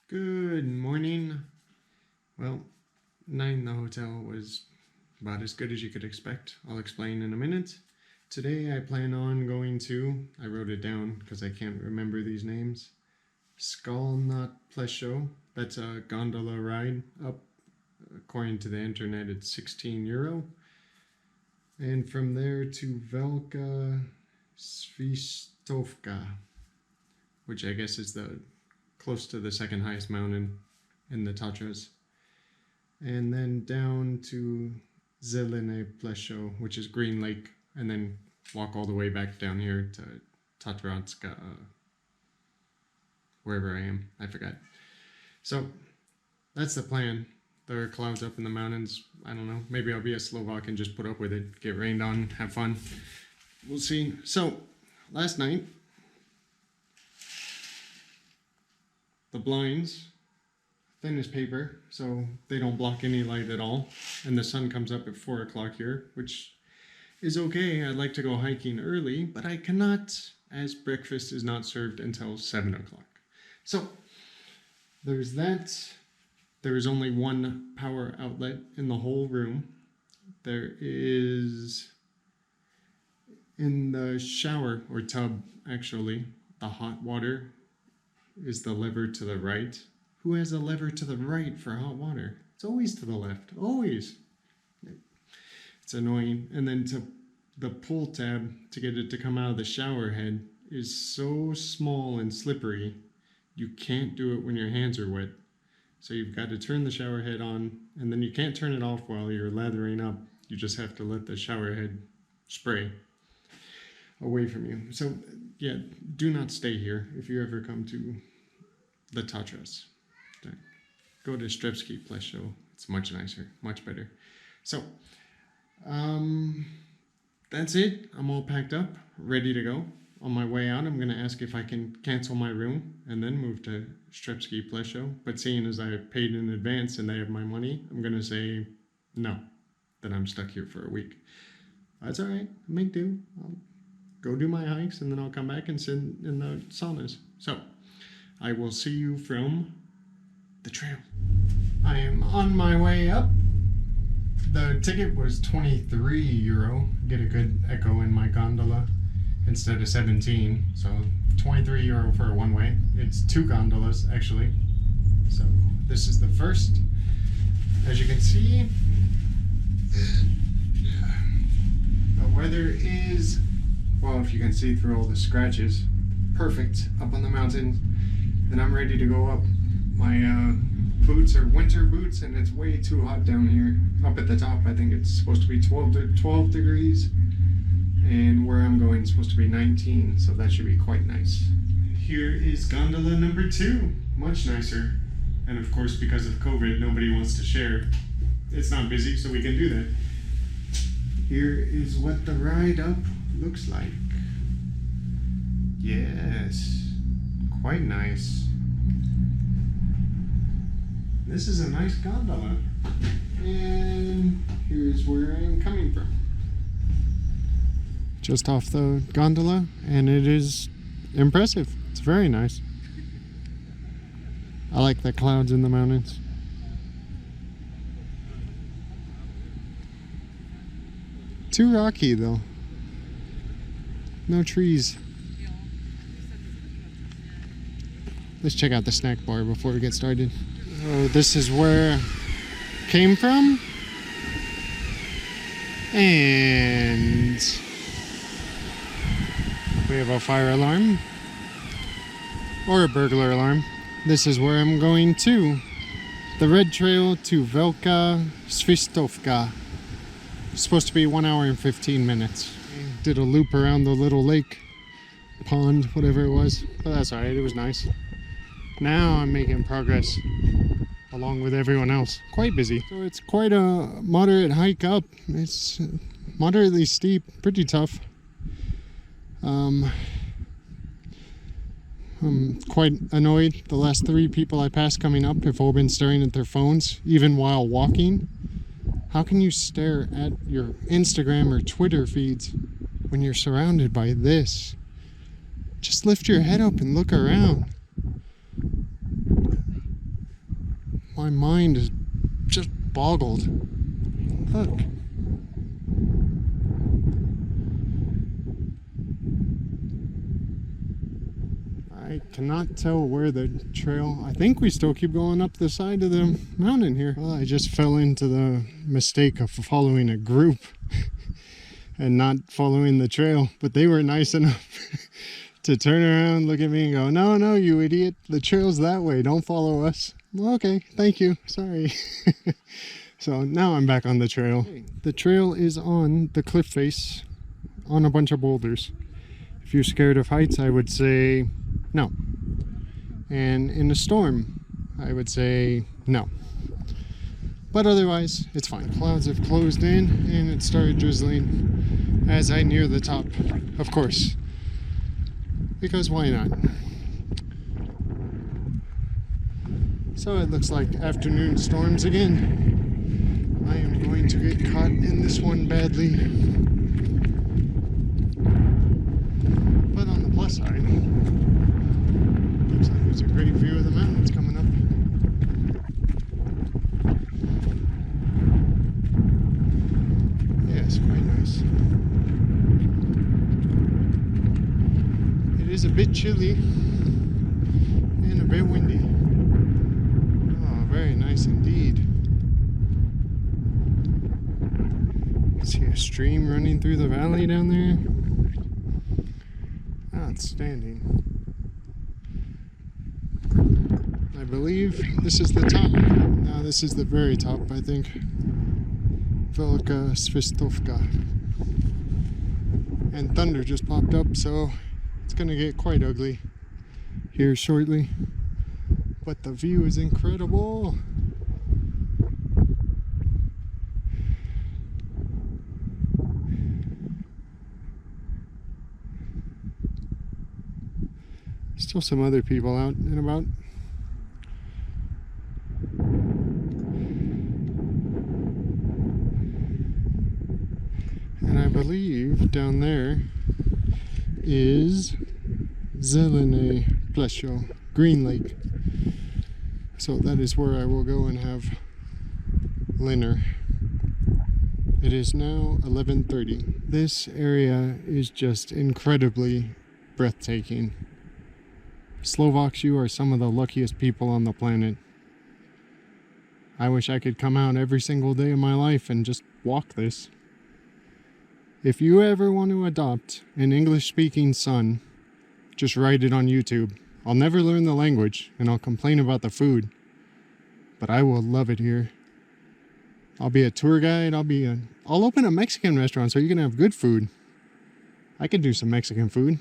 Good morning. Well, night in the hotel was about as good as you could expect. I'll explain in a minute. Today I plan on going to, I wrote it down because I can't remember these names, Skalnat Pleso. That's a gondola ride up. According to the internet, it's €16. And from there to Velka, Svistovka, which I guess is the close to the second highest mountain in the Tatras. And then down to Zelene Pleso, which is Green Lake, and then walk all the way back down here to Tatras, wherever I am, I forgot. So that's the plan. There are clouds up in the mountains. I don't know, maybe I'll be a Slovak and just put up with it, get rained on, have fun. We'll see. So last night, the blinds, thin as paper, so they don't block any light at all. And the sun comes up at 4 o'clock here, which is okay. I'd like to go hiking early, but I cannot, as breakfast is not served until 7 o'clock. So there's that. There is only one power outlet in the whole room. There is, in the shower, or tub actually, the hot water is the lever to the right. Who has a lever to the right for hot water? It's always to the left, always. It's annoying. And then the pull tab to get it to come out of the shower head is so small and slippery, you can't do it when your hands are wet. So you've got to turn the shower head on, and then you can't turn it off while you're lathering up. You just have to let the shower head spray away from you. So yeah, do not stay here if you ever come to the Tatras. Go to Strepsky Pleso. It's much nicer, much better. So that's it. I'm all packed up, ready to go. On my way out, I'm going to ask if I can cancel my room and then move to Strepsky Pleso. But seeing as I paid in advance and they have my money, I'm going to say no, that I'm stuck here for a week. That's all right. Make do. I'll go do my hikes and then I'll come back and sit in the saunas. So I will see you from the trail. I am on my way up. The ticket was €23. Get a good echo in my gondola instead of 17. So €23 for a one-way. It's 2 gondolas actually. So this is the first. As you can see, the weather is, well, if you can see through all the scratches, perfect up on the mountain. And I'm ready to go up. My boots are winter boots and it's way too hot down here. Up at the top, I think it's supposed to be 12 degrees. And where I'm going is supposed to be 19, so that should be quite nice. Here is gondola number 2, much nicer. And of course, because of COVID, nobody wants to share. It's not busy, so we can do that. Here is what the ride up looks like. Yes, quite nice. This is a nice gondola. And here's where I'm coming from. Just off the gondola, and it is impressive. It's very nice. I like the clouds in the mountains. Too rocky though. No trees. Let's check out the snack bar before we get started. Oh, this is where I came from. And we have a fire alarm or a burglar alarm. This is where I'm going to. The red trail to Velka, Svistovka. It's supposed to be 1 hour and 15 minutes. Did a loop around the little lake, pond, whatever it was. But that's alright, it was nice. Now I'm making progress along with everyone else. Quite busy. So it's quite a moderate hike up. It's moderately steep, pretty tough. I'm quite annoyed. The last 3 people I passed coming up have all been staring at their phones, even while walking. How can you stare at your Instagram or Twitter feeds when you're surrounded by this? Just lift your head up and look around. My mind is just boggled. Look. I cannot tell where the trail... I think we still keep going up the side of the mountain here. Well, I just fell into the mistake of following a group and not following the trail. But they were nice enough to turn around, look at me and go, no, no, you idiot. The trail's that way. Don't follow us. Well, okay, thank you. Sorry. So now I'm back on the trail. The trail is on the cliff face on a bunch of boulders. If you're scared of heights, I would say no. And in a storm, I would say no. But otherwise, it's fine. The clouds have closed in and it started drizzling as I near the top, of course. Because why not? So it looks like afternoon storms again. I am going to get caught in this one badly. But on the plus side, looks like there's a great view of the mountains coming up. Yeah, it's quite nice. It is a bit chilly and a bit windy. Oh, very nice indeed. See a stream running through the valley down there. Outstanding. I believe this is the top. No, this is the very top, I think. Velka, Svistovka. And thunder just popped up, so it's gonna get quite ugly here shortly. But the view is incredible. Still some other people out and about. And I believe down there is Zelene, Pleso, Green Lake. So that is where I will go and have dinner. It is now 11:30. This area is just incredibly breathtaking. Slovaks, you are some of the luckiest people on the planet. I wish I could come out every single day of my life and just walk this. If you ever want to adopt an English-speaking son, just write it on YouTube. I'll never learn the language, and I'll complain about the food. But I will love it here. I'll be a tour guide. I'll open a Mexican restaurant so you can have good food. I could do some Mexican food.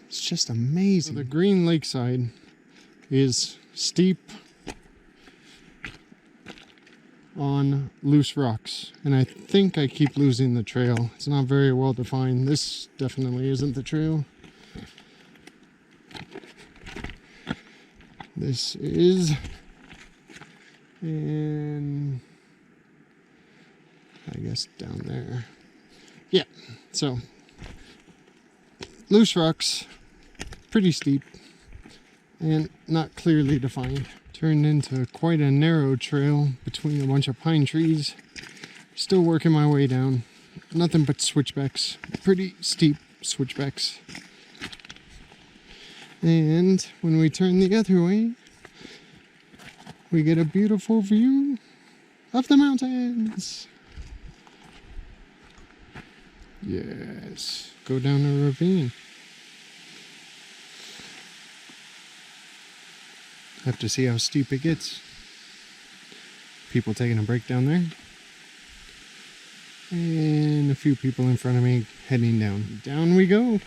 It's just amazing. So the Green Lake side is steep on loose rocks, and I think I keep losing the trail. It's not very well defined. This definitely isn't the trail. This is, and I guess down there. Yeah, so loose rocks, pretty steep, and not clearly defined. Turned into quite a narrow trail between a bunch of pine trees. Still working my way down. Nothing but switchbacks. Pretty steep switchbacks. And when we turn the other way, we get a beautiful view of the mountains. Yes, go down a ravine. Have to see how steep it gets. People taking a break down there. And a few people in front of me heading down. Down we go.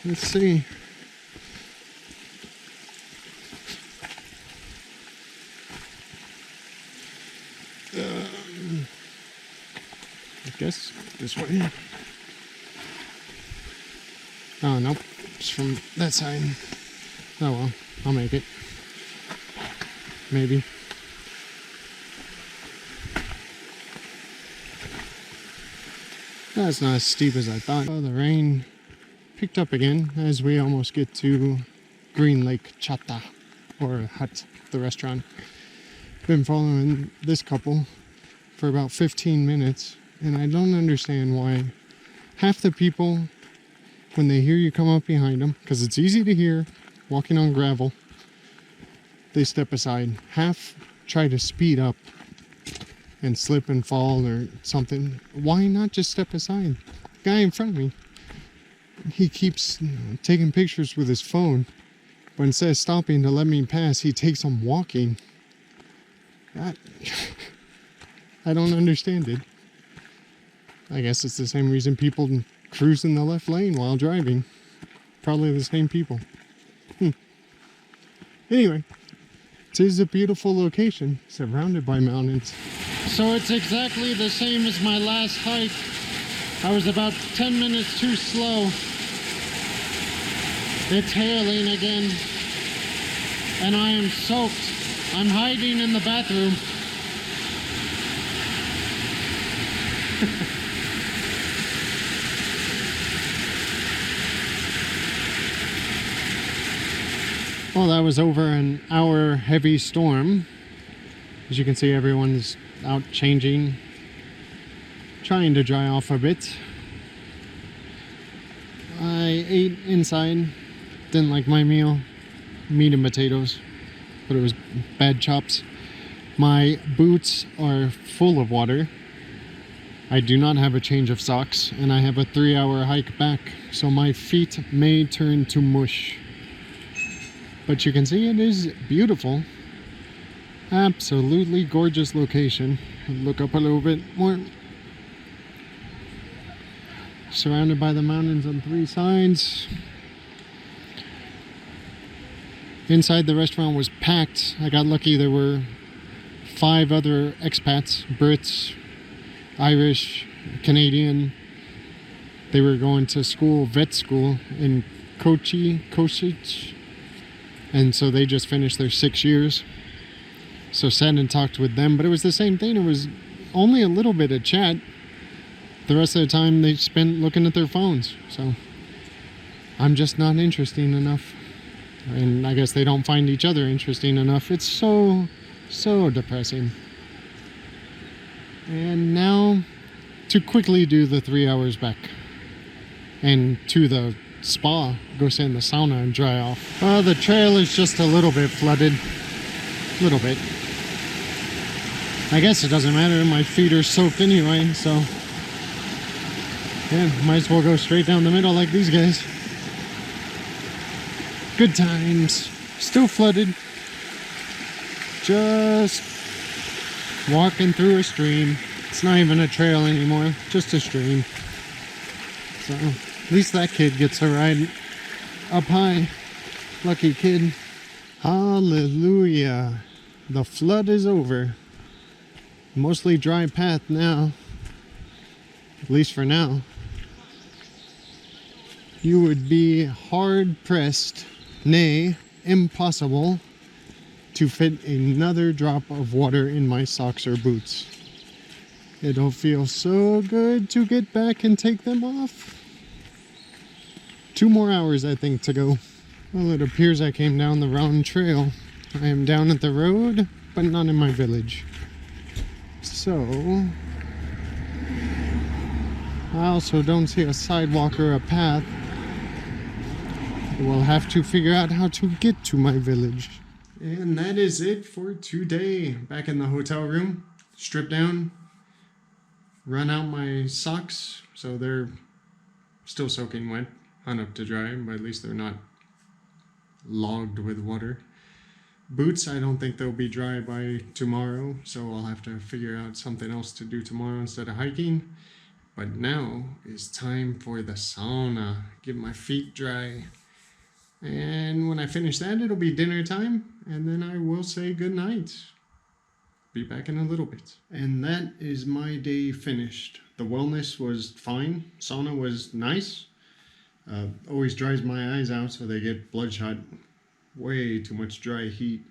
Let's see. I guess this way. Oh, nope. It's from that side. Oh well, I'll make it. Maybe. That's not as steep as I thought. Oh, the rain picked up again as we almost get to Green Lake Chata. or hut, the restaurant. Been following this couple for about 15 minutes, and I don't understand why half the people, when they hear you come up behind them, because it's easy to hear walking on gravel, they step aside. Half try to speed up and slip and fall or something. Why not just step aside? The guy in front of me, he keeps taking pictures with his phone, but instead of stopping to let me pass, he takes them walking. I don't understand it. I guess it's the same reason people cruise in the left lane while driving. Probably the same people. Anyway, it is a beautiful location, surrounded by mountains. So it's exactly the same as my last hike. I was about 10 minutes too slow. It's hailing again, and I am soaked. I'm hiding in the bathroom. Well, that was over an hour heavy storm. As you can see, everyone's out changing, trying to dry off a bit. I ate inside, didn't like my meal, meat and potatoes, but it was bad chops. My boots are full of water. I do not have a change of socks, and I have a 3-hour hike back, so my feet may turn to mush. But you can see it is beautiful. Absolutely gorgeous location. Look up a little bit more. Surrounded by the mountains on 3 sides. Inside the restaurant was packed. I got lucky, there were 5 other expats, Brits, Irish, Canadian. They were going to school, vet school in Košice. And so they just finished their 6 years. So sat and talked with them, but it was the same thing. It was only a little bit of chat. The rest of the time they spent looking at their phones. So I'm just not interesting enough. And I guess they don't find each other interesting enough. It's so depressing. And now to quickly do the 3 hours back. And to the spa, go sit in the sauna and dry off. Well, the trail is just a little bit flooded. A little bit. I guess it doesn't matter, my feet are soaked anyway, so yeah, might as well go straight down the middle like these guys. Good times. Still flooded. Just walking through a stream. It's not even a trail anymore, just a stream. So at least that kid gets a ride up high. Lucky kid. Hallelujah. The flood is over. Mostly dry path now. At least for now. You would be hard pressed, nay, impossible, to fit another drop of water in my socks or boots. It'll feel so good to get back and take them off. 2 more hours, I think, to go. Well, it appears I came down the wrong trail. I am down at the road, but not in my village. So, I also don't see a sidewalk or a path. We'll have to figure out how to get to my village. And that is it for today. Back in the hotel room, stripped down, run out my socks, so they're still soaking wet, hung up to dry, but at least they're not logged with water. Boots, I don't think they'll be dry by tomorrow, so I'll have to figure out something else to do tomorrow instead of hiking. But now is time for the sauna. Get my feet dry. And when I finish that, it'll be dinner time, and then I will say goodnight. Be back in a little bit. And that is my day finished. The wellness was fine. Sauna was nice. Always dries my eyes out, so they get bloodshot. Way too much dry heat.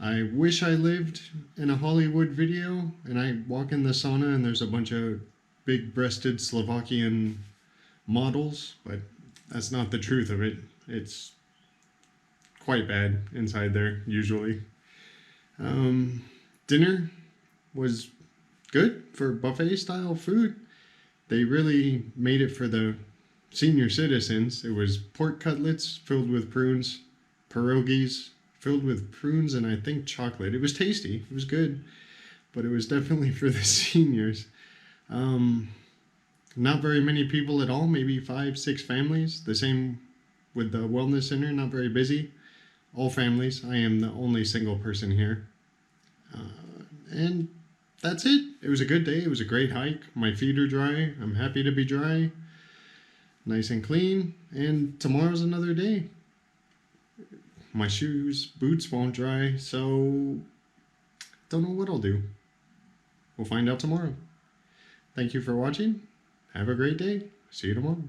I wish I lived in a Hollywood video and I walk in the sauna and there's a bunch of big-breasted Slovakian models, but that's not the truth of it. It's quite bad inside there usually. Dinner was good for buffet style food. They really made it for the senior citizens. It was pork cutlets filled with prunes, pierogies filled with prunes, and I think chocolate. It was tasty. It was good, but it was definitely for the seniors. Not very many people at all, maybe 5-6 families. The same with the wellness center, not very busy. All families. I am the only single person here. And that's it. It was a good day. It was a great hike. My feet are dry. I'm happy to be dry. Nice and clean. And tomorrow's another day. My shoes, boots won't dry, so don't know what I'll do. We'll find out tomorrow. Thank you for watching. Have a great day. See you tomorrow.